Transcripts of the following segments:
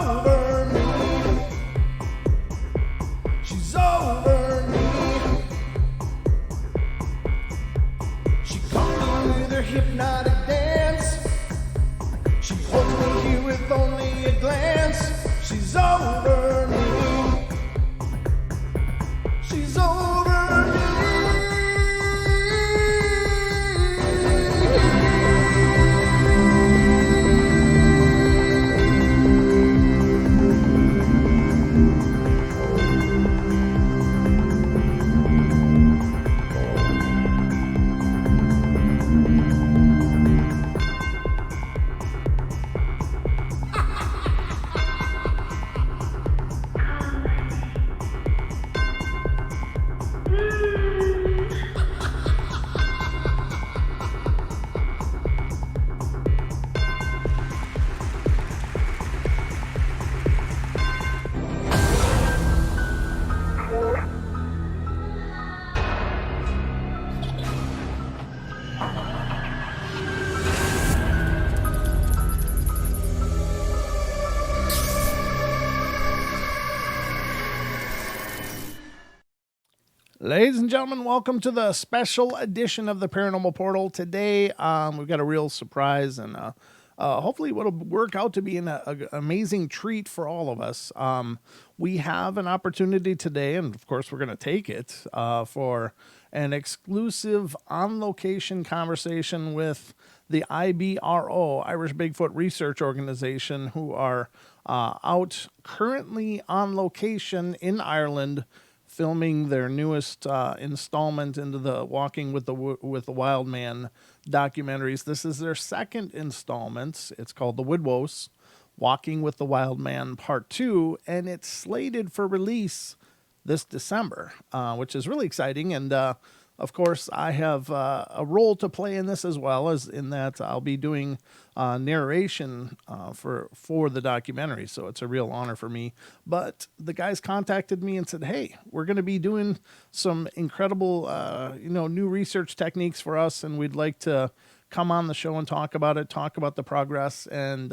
over me. She's over me. She comes with her hypnotic dance. She holds me here with only a glance. She's over me. She's over me. Ladies and gentlemen, welcome to the special edition of the Paranormal Portal. Today, we've got a real surprise, and hopefully it'll work out to be an amazing treat for all of us. We have an opportunity today, and of course we're going to take it, for an exclusive on-location conversation with the IBRO, Irish Bigfoot Research Organization, who are out currently on location in Ireland, filming their newest installment into the Walking with the Wildman documentaries. This is their second installment. It's called the Woodwose, Walking with the Wildman Part 2, and it's slated for release this December, which is really exciting. And of course, I have a role to play in this, as well as in that I'll be doing narration for the documentary. So it's a real honor for me. But the guys contacted me and said, "Hey, we're going to be doing some incredible, new research techniques for us, and we'd like to come on the show and talk about it, talk about the progress and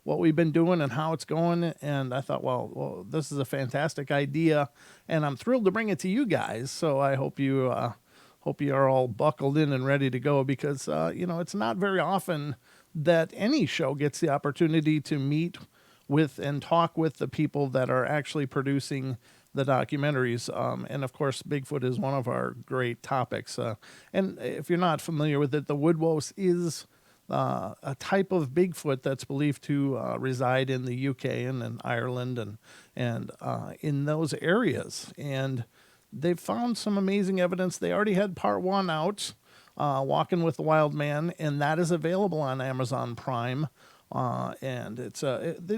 what we've been doing and how it's going." And I thought, well, this is a fantastic idea, and I'm thrilled to bring it to you guys. So I hope you are all buckled in and ready to go, because it's not very often that any show gets the opportunity to meet with and talk with the people that are actually producing the documentaries. And of course, Bigfoot is one of our great topics. And if you're not familiar with it, the Woodwose is a type of Bigfoot that's believed to reside in the UK and in Ireland and in those areas. And they've found some amazing evidence. They already had part 1 out, Walking with the Wild Man, and that is available on Amazon Prime. And it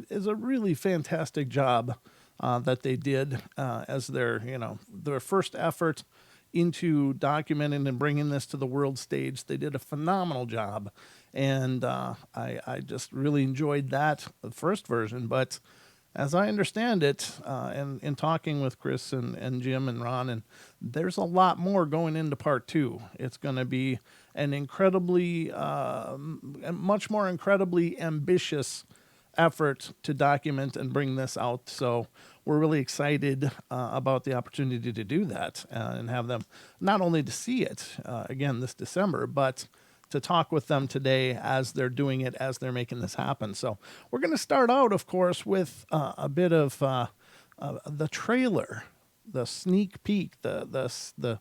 is a really fantastic job that they did as their first effort into documenting and bringing this to the world stage. They did a phenomenal job, and I just really enjoyed that, the first version. But as I understand it, and in talking with Chris and Jim and Ron, and there's a lot more going into part 2. It's going to be an incredibly, much more incredibly ambitious effort to document and bring this out. So we're really excited about the opportunity to do that and have them not only to see it again this December, but to talk with them today as they're doing it, as they're making this happen. So we're going to start out, of course, with a bit of the trailer, the sneak peek, the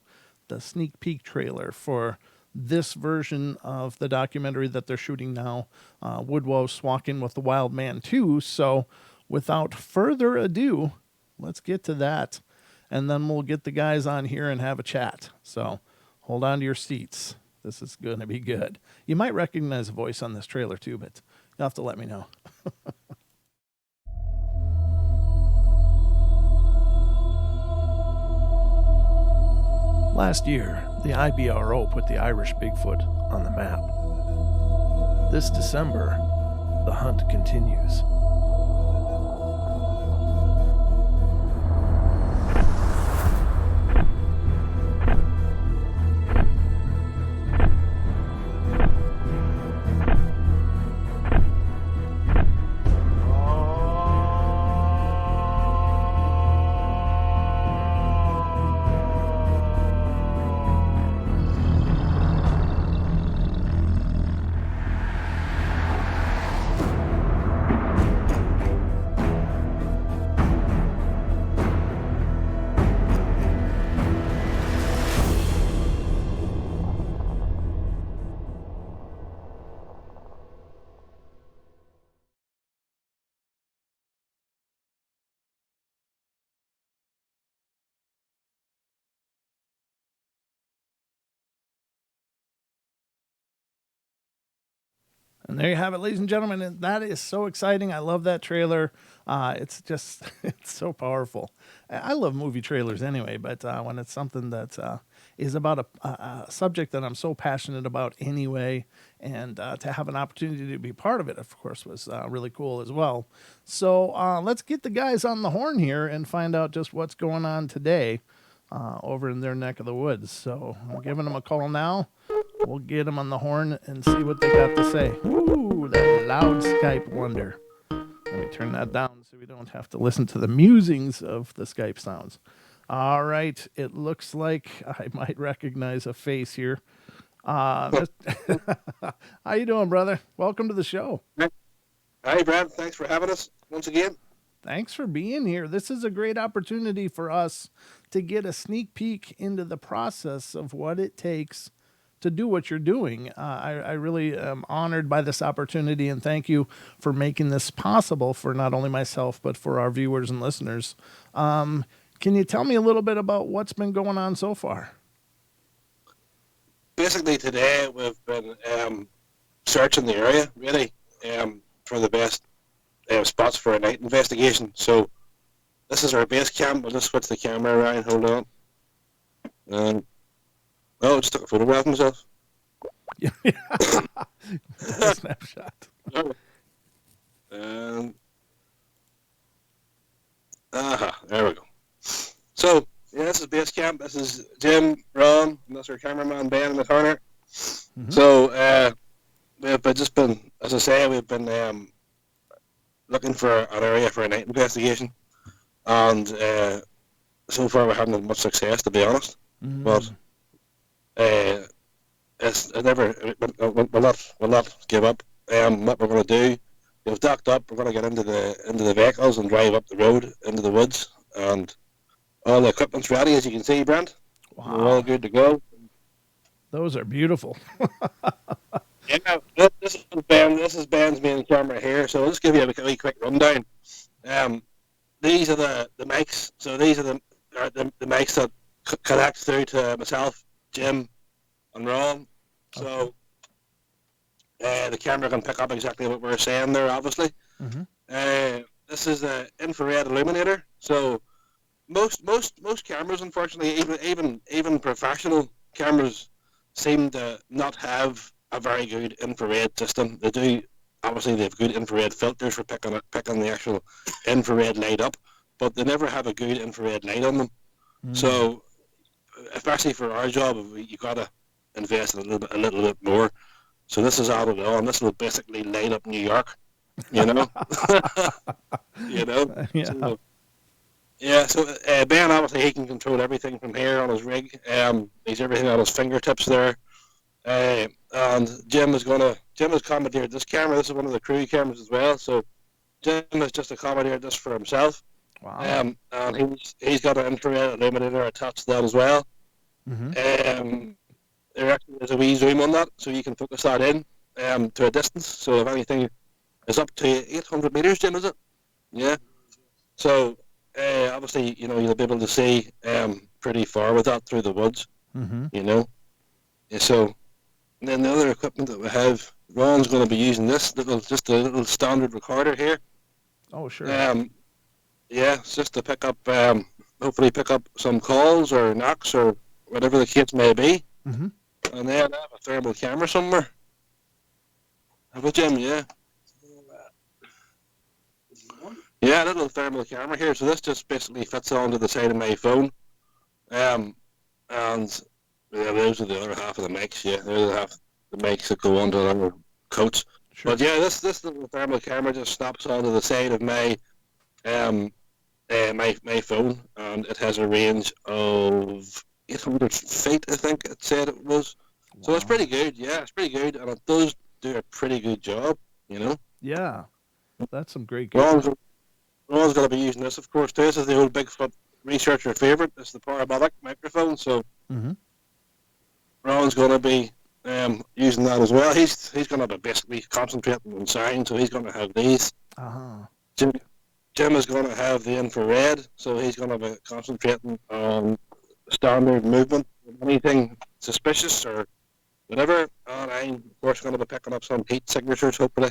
sneak peek trailer for this version of the documentary that they're shooting now, Woodwose, Walking with the Wildman II. So without further ado, let's get to that, and then we'll get the guys on here and have a chat. So hold on to your seats. This is going to be good. You might recognize a voice on this trailer too, but you'll have to let me know. Last year, the IBRO put the Irish Bigfoot on the map. This December, the hunt continues. And there you have it, ladies and gentlemen. And that is so exciting. I love that trailer. It's just, it's so powerful. I love movie trailers anyway, but when it's something that is about a subject that I'm so passionate about anyway, and to have an opportunity to be part of it, of course, was really cool as well. So let's get the guys on the horn here and find out just what's going on today over in their neck of the woods. So I'm giving them a call now. We'll get them on the horn and see what they got to say. Ooh, that loud Skype wonder. Let me turn that down so we don't have to listen to the musings of the Skype sounds. All right, it looks like I might recognize a face here. How you doing, brother? Welcome to the show. Hi, Brad. Thanks for having us once again. Thanks for being here. This is a great opportunity for us to get a sneak peek into the process of what it takes to do what you're doing. I really am honored by this opportunity, and thank you for making this possible for not only myself, but for our viewers and listeners. Can you tell me a little bit about what's been going on so far? Basically, today we've been searching the area, really, for the best spots for a night investigation. So this is our base camp. We'll just switch the camera around. Hold on. I just took a photograph of myself. Yeah. A snapshot. There we go. So, yeah, this is base camp. This is Jim, Ron, and that's our cameraman, Ben, in the corner. Mm-hmm. So, we've just been, as I say, we've been looking for an area for a night investigation. And so far we haven't had much success, to be honest. Mm-hmm. But we'll not give up. What we're going to do, we've docked up. We're going to get into the vehicles and drive up the road into the woods, and all the equipment's ready, as you can see, Brent. Wow. We're all good to go. Those are beautiful. Yeah, this is Ben's main camera here. So I'll just give you a wee quick rundown. These are the mics. So these are the mics that connect through to myself, Jim, and Ron. So the camera can pick up exactly what we're saying there, obviously. Mm-hmm. This is the infrared illuminator. So most cameras, unfortunately, even professional cameras, seem to not have a very good infrared system. They do, obviously, they have good infrared filters for picking the actual infrared light up, but they never have a good infrared light on them. Mm. So, especially for our job, you gotta invest a little bit more. So this is added on. This will basically light up New York, you know. You know. Yeah. So, So Ben, obviously, he can control everything from here on his rig. He's everything on his fingertips there. And Jim has commandeered this camera. This is one of the crew cameras as well. So Jim has just commandeered this for himself. Wow. And he's got an infrared illuminator attached to that as well. Mm-hmm. There actually is a wee zoom on that, so you can focus that in to a distance. So if anything is up to 800 meters, Jim, is it? Yeah. So obviously, you know, you'll be able to see pretty far with that through the woods. Mm-hmm. You know. Yeah, so and then the other equipment that we have, Ron's going to be using this just a little standard recorder here. Oh, sure. Yeah, it's just to pick up, hopefully pick up some calls or knocks or whatever the case may be. Mm-hmm. And then I have a thermal camera somewhere. Have a Jim, yeah. Yeah, a little thermal camera here. So this just basically fits onto the side of my phone. And yeah, those are the other half of the mics. Yeah, those are the mics that go onto our coats. Sure. But yeah, this little thermal camera just snaps onto the side of my my phone, and it has a range of 800 feet, I think it said it was. Wow. So it's pretty good. Yeah, it's pretty good, and it does do a pretty good job. You know. Yeah, that's some great gear. Ron's going to be using this, of course, too. This is the old Bigfoot researcher favorite. It's the parabolic microphone. So. Mm-hmm. Ron's going to be using that as well. He's going to be basically concentrating on sound, so he's going to have these. Uh-huh. Jim is going to have the infrared, so he's going to be concentrating on standard movement. Anything suspicious or whatever. And I'm, of course, going to be picking up some heat signatures, hopefully.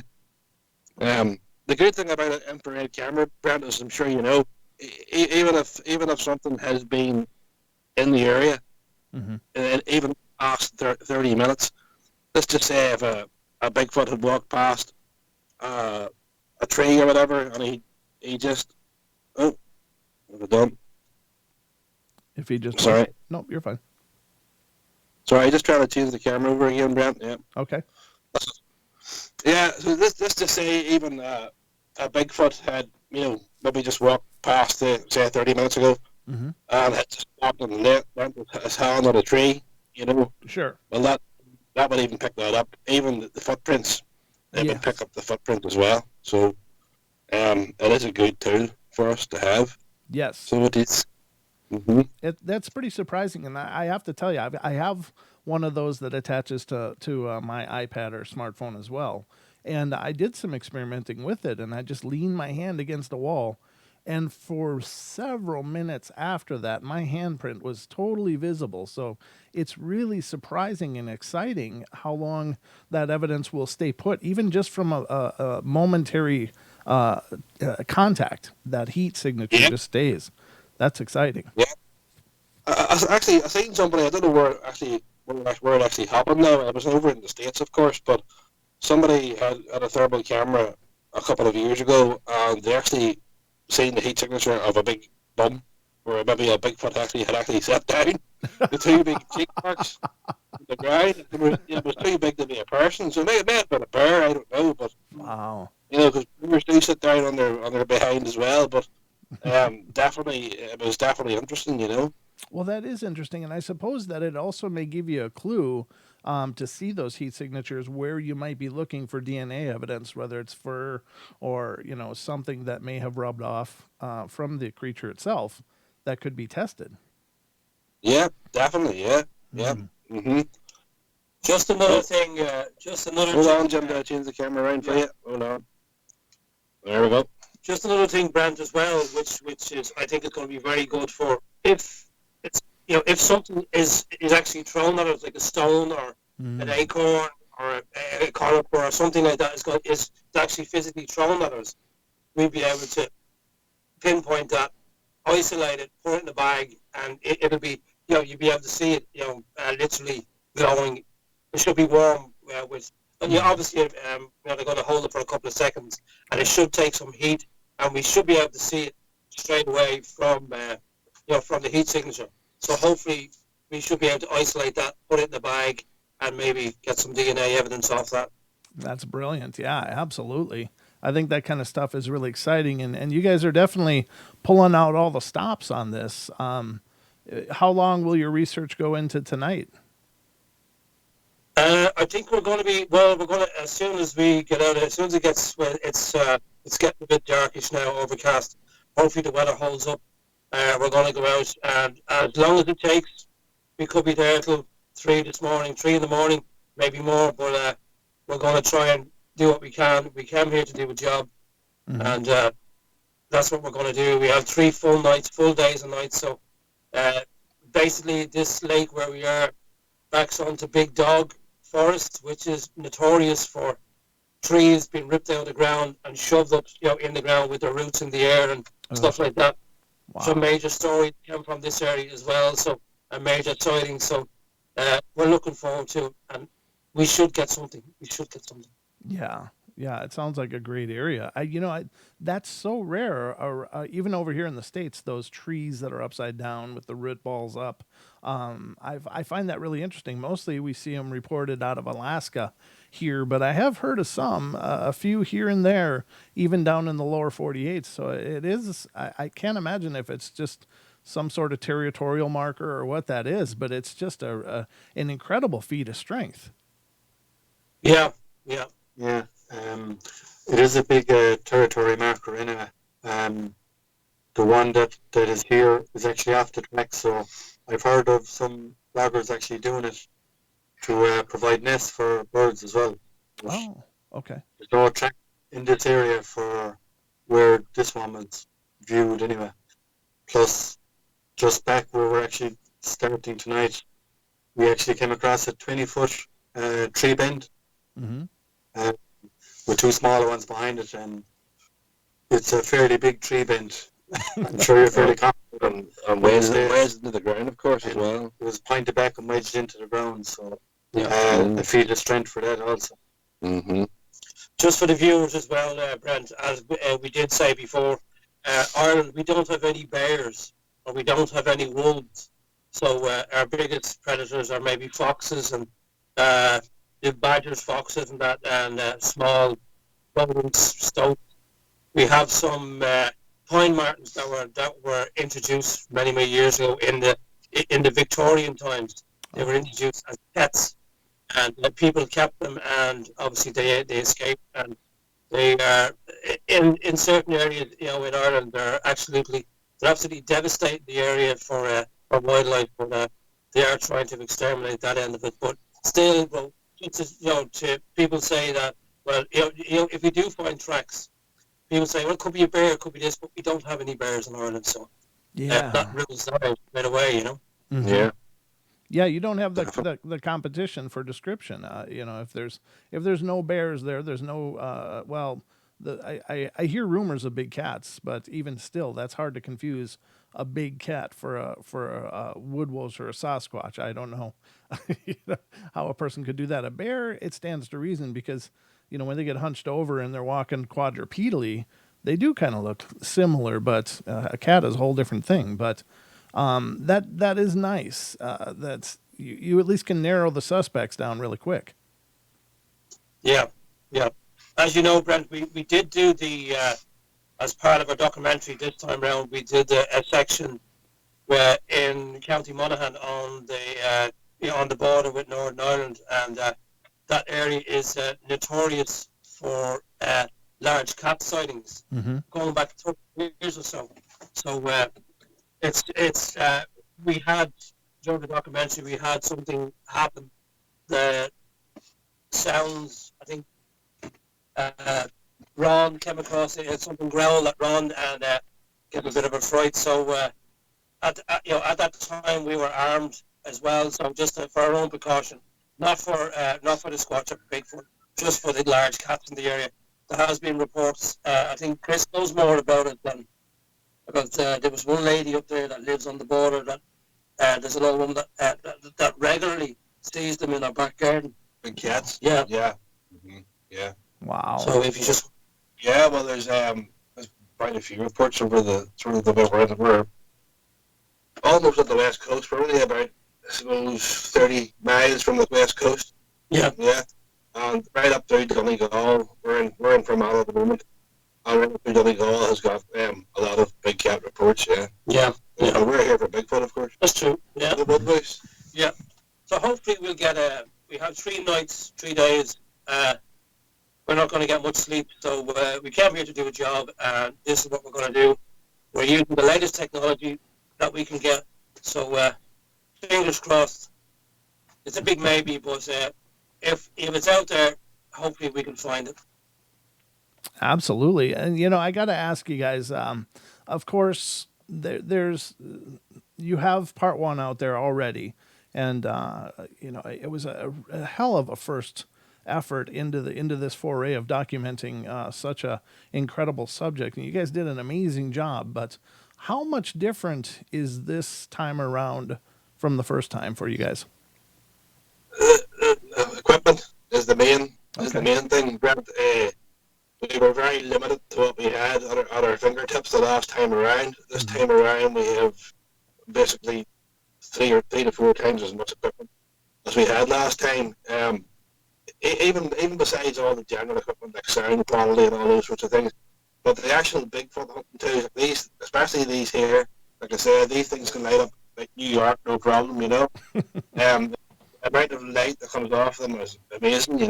The good thing about an infrared camera, Brent, is I'm sure you know, even if something has been in the area, Mm-hmm. and even past 30 minutes, let's just say if a Bigfoot had walked past a tree or whatever, and he just, oh, what have I done? If he just Sorry. nope, you're fine. Sorry, just trying to change the camera over again, Brent. Yeah. Okay. Yeah, so this to say even a Bigfoot had, maybe just walked past, say, 30 minutes ago, Mm-hmm. and had just stopped and leant his hand on a tree, Sure. well, that would even pick that up. Even the footprints, it would pick Yes. up the footprint as well. So it is a good tool for us to have. Yes. So it is. Mm-hmm. That's pretty surprising, and I have to tell you, I have one of those that attaches to my iPad or smartphone as well, and I did some experimenting with it, and I just leaned my hand against a wall, and for several minutes after that, my handprint was totally visible. So it's really surprising and exciting how long that evidence will stay put, even just from a momentary contact. That heat signature Yeah. just stays. That's exciting. Yeah. I seen somebody. I don't know where it actually happened. Now it was over in the States, of course, but somebody had a thermal camera a couple of years ago, and they actually seen the heat signature of a big bum, where maybe a Bigfoot had actually set down the two big cheek marks on the ground. It was too big to be a person, so it may have been a bear. I don't know, but Wow. because bears do sit down on their behind as well. But definitely, it was definitely interesting. Well, that is interesting, and I suppose that it also may give you a clue to see those heat signatures where you might be looking for DNA evidence, whether it's fur or something that may have rubbed off from the creature itself that could be tested. Yeah, definitely. Yeah, yeah. Mm. Mm-hmm. Just another thing. Just another Hold thing. on, Jim. I'll change the camera around for you. Hold on. There we go. Just another thing, Brent, as well, which is I think is going to be very good for if it's if something is actually thrown at us like a stone or an acorn or a conifer or something like that is actually physically thrown at us, we'll be able to pinpoint that, isolate it, put it in a bag, and it'll be you'll be able to see it literally glowing. It should be warm with. And obviously, they're going to hold it for a couple of seconds, and it should take some heat, and we should be able to see it straight away from from the heat signature. So hopefully, we should be able to isolate that, put it in the bag, and maybe get some DNA evidence off that. That's brilliant. Yeah, absolutely. I think that kind of stuff is really exciting, and you guys are definitely pulling out all the stops on this. How long will your research go into tonight? I think we're going to be we're going to as soon as we get out, as soon as it gets it's getting a bit darkish now, overcast. Hopefully the weather holds up. We're going to go out, and as long as it takes, we could be there till 3 in the morning, maybe more. But we're going to try and do what we can. We came here to do a job, and that's what we're going to do. We have 3 full days and nights. So basically, this lake where we are backs onto Big Dog Forest, which is notorious for trees being ripped out of the ground and shoved up, in the ground with their roots in the air and stuff like that. Wow. Some major stories came from this area as well, so a major sighting. So we're looking forward to it, and we should get something. Yeah, yeah, it sounds like a great area. That's so rare. Even over here in the States, those trees that are upside down with the root balls up. I find that really interesting. Mostly we see them reported out of Alaska here, but I have heard of some, a few here and there, even down in the lower 48. So it is. I can't imagine if it's just some sort of territorial marker or what that is, but it's just an incredible feat of strength. Yeah. Yeah, it is a big territory marker anyway. The one that is here is actually off the track, so I've heard of some loggers actually doing it to provide nests for birds as well. But Oh, okay. there's no track in this area for where this one was viewed anyway. Plus, just back where we're actually starting tonight, we actually came across a 20-foot tree bend Mm-hmm. uh, with two smaller ones behind it, and it's a fairly big tree bend. I'm sure you're fairly confident. And But ways into the ground, of course, as and well. it was pointed back and wedged into the ground, so Yeah. I feel the strength for that also. Mm-hmm. Just for the viewers as well, Brent, as we did say before, Ireland, we don't have any bears or we don't have any wolves. So our biggest predators are maybe foxes and the badgers, foxes, and that, and small rodents, stoats. We have some pine martens that were introduced many years ago in the Victorian times. They were introduced as pets, and people kept them, and obviously they escaped, and they are in certain areas, in Ireland, they're absolutely devastating the area for wildlife, but they are trying to exterminate that end of it. But still, well, to people say that, well, if we do find tracks, people say, well, it could be a bear, it could be this, but we don't have any bears in Ireland, so Yeah. that rules that out right away, Mm-hmm. Yeah. Yeah, you don't have the competition for description. If there's no bears there, there's no I hear rumors of big cats, but even still, that's hard to confuse a big cat for a Woodwose or a Sasquatch. I don't know, how a person could do that. A bear, it stands to reason because when they get hunched over and they're walking quadrupedally, they do kind of look similar, but a cat is a whole different thing. But that is nice. That's you at least can narrow the suspects down really quick. Yeah, yeah. As you know, Brent, we did do the as part of our documentary this time around. We did a section where in County Monaghan on the border with Northern Ireland, and that area is notorious for large cat sightings, Mm-hmm. going back 30 years or so. So it's we had during the documentary we had something happen. The sounds, I think, Ron came across it, had something growl at Ron and gave him a bit of a fright. So at that time we were armed as well. So just for our own precaution, not for the Squatch or Bigfoot, just for the large cats in the area. There has been reports. I think Chris knows more about it than because there was one lady up there that lives on the border that there's another one that regularly sees them in her back garden. Big cats. Yeah. Yeah. Mm-hmm. Yeah. Wow. So if you just Well, there's quite a few reports over the sort of the we're almost at the west coast. We're only about, I suppose, 30 miles from the west coast. Yeah. Yeah. And right up through Donegal, we're in Fermanagh at the moment. And right up through Donegal has got a lot of big cat reports. Yeah. Yeah. And we're here for Bigfoot, of course. That's true. Yeah. The Woodwose. Yeah. So hopefully we'll get we have 3 nights, 3 days. We're not going to get much sleep, so we came here to do a job, and this is what we're going to do. We're using the latest technology that we can get, so fingers crossed. It's a big maybe, but if it's out there, hopefully we can find it. Absolutely. And, I got to ask you guys, of course, there's you have part 1 out there already. And, it was a hell of a first effort into this foray of documenting such a incredible subject. And you guys did an amazing job. But how much different is this time around from the first time for you guys? Equipment is the main thing. Brent, we were very limited to what we had at our fingertips the last time around. This time around, we have basically 3 to 4 times as much equipment as we had last time. Even besides all the general equipment like sound quality and all those sorts of things, but the actual Bigfoot hunting tools, these, especially these here, like I said, these things can light up like New York, no problem. The amount of light that comes off them is amazing.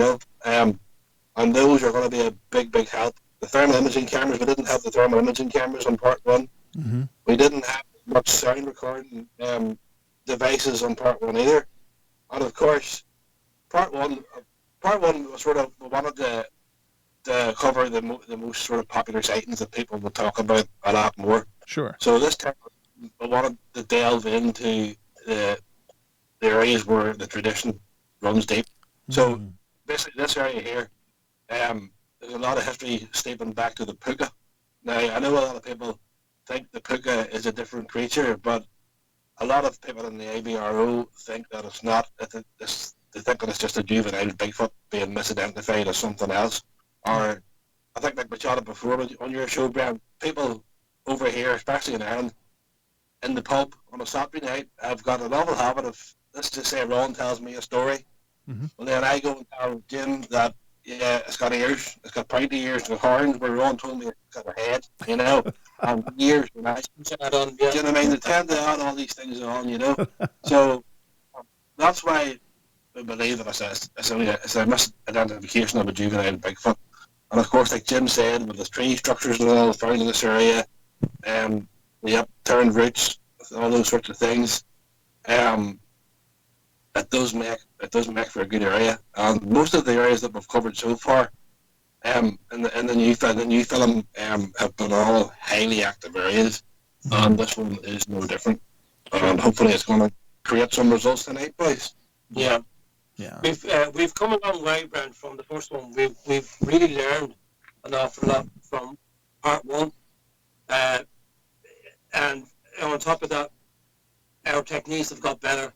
And those are going to be a big help. The thermal imaging cameras, we didn't have the thermal imaging cameras on part 1. Mm-hmm. We didn't have much sound recording devices on part 1 either. And of course, part one was sort of, we wanted to cover the most sort of popular sightings that people would talk about a lot more. Sure. So this time we wanted to delve into the areas where the tradition runs deep. So basically, this area here, there's a lot of history steeping back to the puka. Now, I know a lot of people think the puka is a different creature, but a lot of people in the IBRO think that it's not. They think that it's just a juvenile Bigfoot being misidentified as something else. Or, I think like we chatted before on your show, Brian, people over here, especially in Ireland, in the pub on a Saturday night, I've got a novel habit of, let's just say Ron tells me a story, and then I go and tell Jim that, yeah, it's got ears, it's got pointy ears, it's got horns, where Ron told me it's got a head, and ears, and I, do you know what I mean? They tend to add all these things on. So that's why I believe that it's a misidentification of a juvenile Bigfoot. And of course, like Jim said, with the tree structures and all found in this area, the upturned roots, all those sorts of things, it does make for a good area. And most of the areas that we've covered so far, in the new film, have been all highly active areas, and this one is no different. And hopefully, it's going to create some results tonight, boys. Yeah. Yeah. We've come a long way, Brent, from the first one. We've really learned an awful lot from part one, and on top of that, our techniques have got better.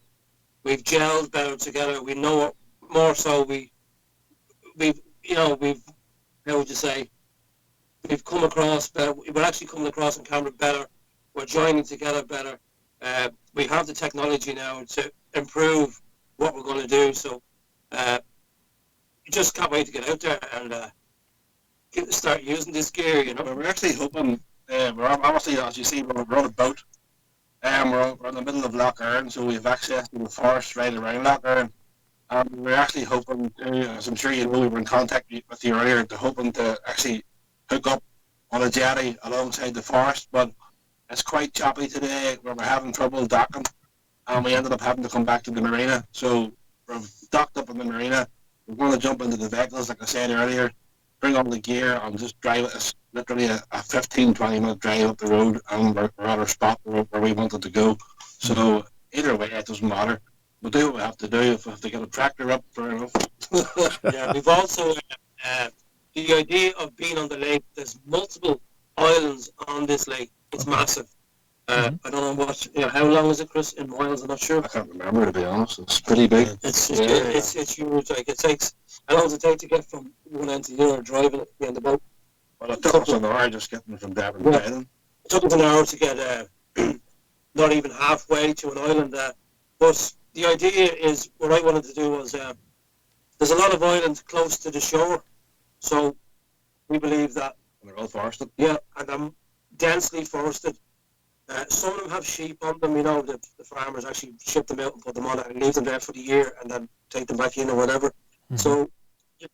We've gelled better together. We know more. So we've how would you say? We've come across better. We're actually coming across on camera better. We're joining together better. We have the technology now to improve what we're going to do. So just can't wait to get out there and start using this gear. Well, we're actually hoping. We're obviously, as you see, we're on a boat. We're in the middle of Loch Earn, so we have access to the forest right around Loch Earn. We're actually hoping to, as I'm sure you know, we were in contact with you earlier, hoping to actually hook up on a jetty alongside the forest, but it's quite choppy today where we're having trouble docking, and we ended up having to come back to the marina. So we've docked up in the marina. We're going to jump into the vehicles, like I said earlier, bring all the gear and just drive it. It's literally a 15-20 minute drive up the road, and we're at our spot where we wanted to go. So either way, it doesn't matter. We'll do what we have to do. If we have to get a tractor up, fair enough. Yeah, we've also the idea of being on the lake. There's multiple islands on this lake. It's massive. I don't know how long is it, Chris? In miles, I'm not sure. I can't remember, to be honest. It's pretty big. It's huge. Like, it takes, how long does it take to get from one end to the other, driving it in the boat? Well, it took us an hour just getting from Devon to Island. It took us an hour to get not even halfway to an island. But the idea is, what I wanted to do was, there's a lot of islands close to the shore, so we believe that. And they're all forested. Yeah, and they're densely forested. Some of them have sheep on them, the farmers actually ship them out and put them on it and leave them there for the year and then take them back in or whatever. So,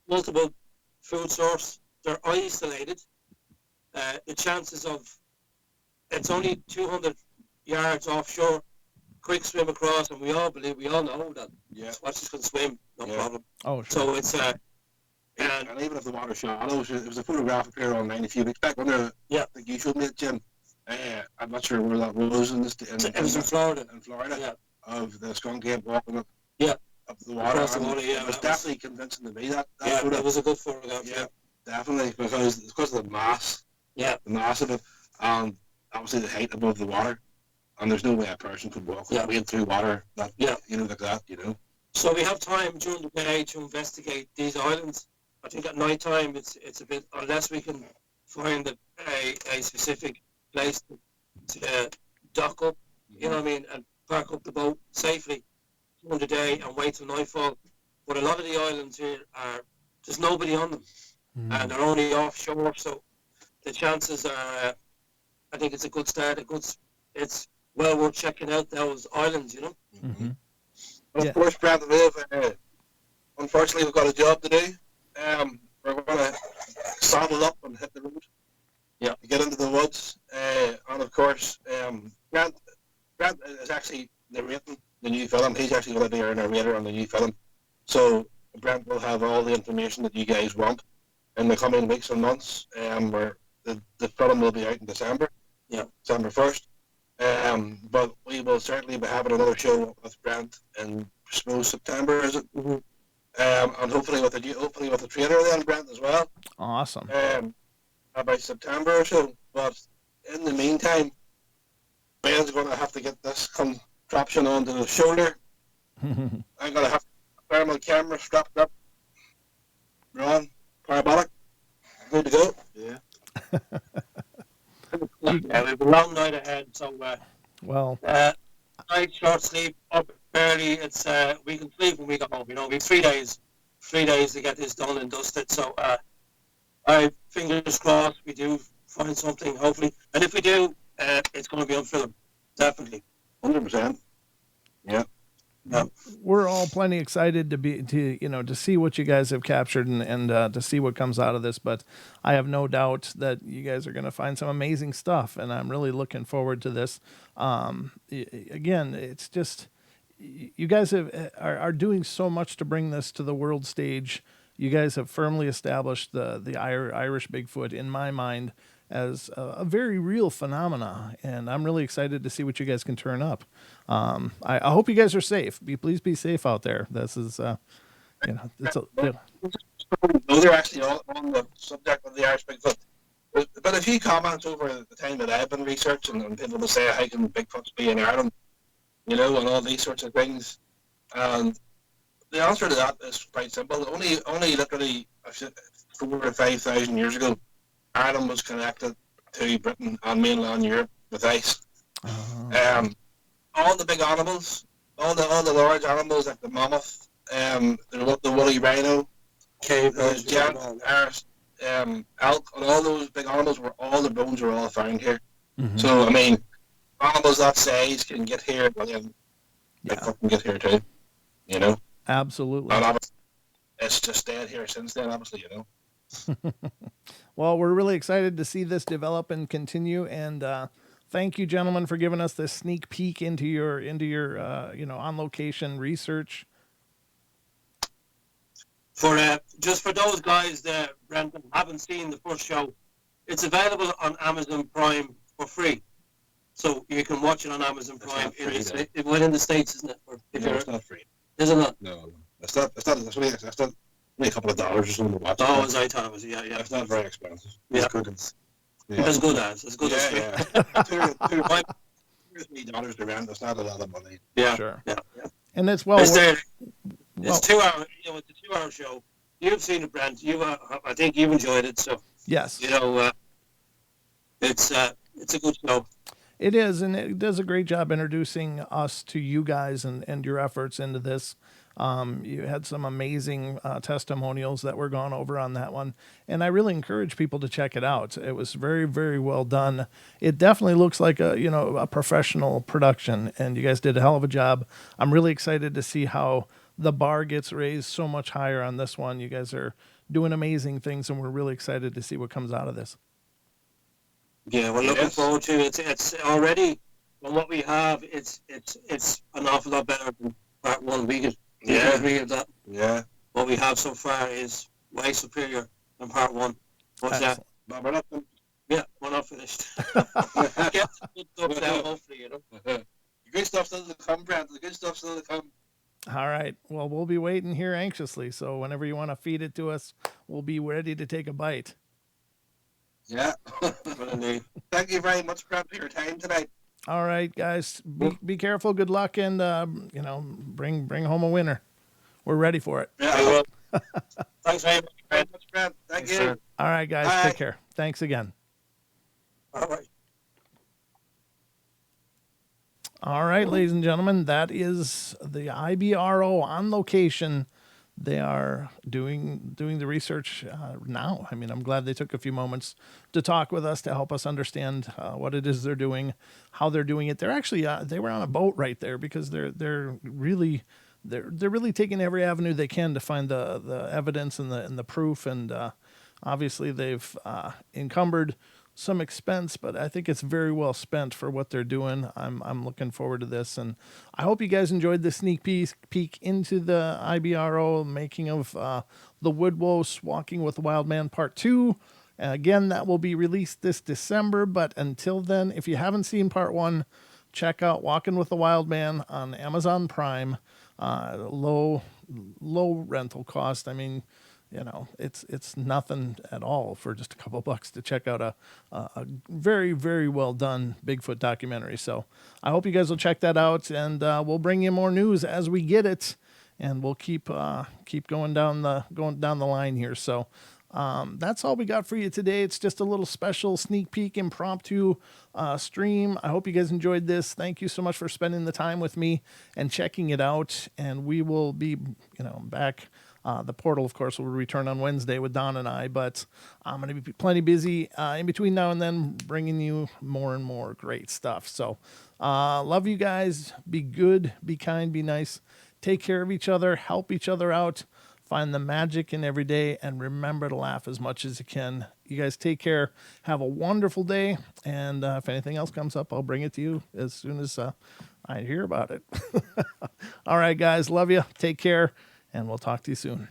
multiple food source, they're isolated. The chances of, it's only 200 yards offshore, quick swim across, and we all know that Squatches can swim, no problem. Oh, sure. So it's, and even if the water's shallow, it was a photograph up here online a few weeks back when I think you showed me it, Jim. I'm not sure where that was in this. It was in Florida. In Florida, yeah. Of the skunk ape walking up the water. Across the water, yeah. It was definitely convincing to me that photo. It was a good photograph. Yeah, definitely, because of the mass. Yeah. The mass of it, and obviously the height above the water, and there's no way a person could walk wade through water like that. So we have time during the day to investigate these islands. I think at night time it's a bit, unless we can find a specific place to dock up, you know what I mean, and park up the boat safely during the day and wait till nightfall. But a lot of the islands here there's nobody on them, and they're only offshore, so the chances are, I think it's a good start. It's well worth checking out those islands, But of course, Brad, unfortunately, we've got a job to do. We're going to saddle up and hit the road. Yeah. To get into the woods, and of course, Grant is actually narrating the new film. He's actually going to be our narrator on the new film. So Brent will have all the information that you guys want in the coming weeks and months. Where the film will be out in December. Yeah. December 1st. But we will certainly be having another show with Brent in, I suppose, September, is it? and hopefully with the trailer then, Brent, as well. Awesome. About September or so. But in the meantime, Ben's going to have to get this contraption onto the shoulder. I'm going to have a thermal camera strapped up. Ron, parabolic, good to go. Yeah. Yeah, we have a long night ahead, so Well, night, short sleep, up early. It's we can sleep when we get home. You know, we have 3 days to get this done and dusted. So I fingers crossed we do find something, hopefully, and if we do, it's going to be on film, definitely. 100%. Yeah. No. we're all plenty excited to see what you guys have captured and to see what comes out of this. But I have no doubt that you guys are going to find some amazing stuff, and I'm really looking forward to this. Again, it's just you guys are doing so much to bring this to the world stage. You guys have firmly established the Irish Bigfoot in my mind as a very real phenomena, and I'm really excited to see what you guys can turn up. I hope you guys are safe. Please be safe out there. This is, it's No, they're actually all on the subject of the Irish Bigfoot. But a few comments over the time that I've been researching, and people will say, how can Bigfoots be in Ireland? And all these sorts of things. And the answer to that is quite simple. Only literally 4,000 or 5,000 years ago, Ireland was connected to Britain and mainland Europe with ice. All the big animals, all the large animals like the mammoth, the woolly rhino, giant Irish elk, and all those big animals all the bones were all found here. Mm-hmm. So I mean, animals that size can get here, but then Bigfoot can get here too. Absolutely. And obviously, it's just stayed here since then. Obviously, Well, we're really excited to see this develop and continue. And thank you, gentlemen, for giving us this sneak peek into your on location research. Just for those guys that Brendan haven't seen the first show, it's available on Amazon Prime for free. So you can watch it on Amazon Prime. Within the States, isn't it? it's not free. Is it not? No, it's not. It's only a couple of dollars or something to watch. Oh, as I thought it was. Yeah. It's not very expensive. Yeah. It's good. As good as free. $2 to rent. That's not a lot of money. Yeah. Sure. Yeah. And it's well. It's there. Well, It's 2 hour. It's a 2 hour show. You've seen it, Brent. I think you've enjoyed it. So yes. It's a good show. It is, and it does a great job introducing us to you guys and your efforts into this. You had some amazing testimonials that were gone over on that one, and I really encourage people to check it out. It was very, very well done. It definitely looks like a professional production, and you guys did a hell of a job. I'm really excited to see how the bar gets raised so much higher on this one. You guys are doing amazing things, and we're really excited to see what comes out of this. Yeah, we're looking forward to it. It's already, from what we have, it's an awful lot better than part one. We can agree with that. Yeah. What we have so far is way superior than part one. What's that? But we're not. We're not finished. Get some good stuff now, hopefully, The good stuff's still to come, Brent. The good stuff's still to come. All right. Well, we'll be waiting here anxiously. So whenever you want to feed it to us, we'll be ready to take a bite. Yeah. Thank you very much, Brent, for your time tonight. All right, guys. Be careful. Good luck, and bring home a winner. We're ready for it. Yeah. Thanks very much, Brent. Thank you. Sir. All right, guys. Bye. Take care. Thanks again. All right. All right, ladies and gentlemen, that is the IBRO on location. They are doing the research now. I mean, I'm glad they took a few moments to talk with us to help us understand what it is they're doing, how they're doing it. They're actually they were on a boat right there because they're really taking every avenue they can to find the evidence and the proof. And obviously they've encumbered some expense, but I think it's very well spent for what they're doing. I'm looking forward to this, and I hope you guys enjoyed the sneak peek into the IBRO making of the Woodwose Walking with the Wildman Part 2. Again, that will be released this December, but until then, if you haven't seen Part 1, check out Walking with the Wildman on Amazon Prime. low rental cost. I mean, it's nothing at all for just a couple bucks to check out a very, very well done Bigfoot documentary. So I hope you guys will check that out, and we'll bring you more news as we get it, and we'll keep going down the line here. So that's all we got for you today. It's just a little special sneak peek impromptu stream. I hope you guys enjoyed this. Thank you so much for spending the time with me and checking it out. And we will be, back. The portal, of course, will return on Wednesday with Don and I, but I'm going to be plenty busy in between now and then, bringing you more and more great stuff. So love you guys. Be good, be kind, be nice. Take care of each other, help each other out. Find the magic in every day, and remember to laugh as much as you can. You guys take care. Have a wonderful day. And if anything else comes up, I'll bring it to you as soon as I hear about it. All right, guys. Love you. Take care, and we'll talk to you soon.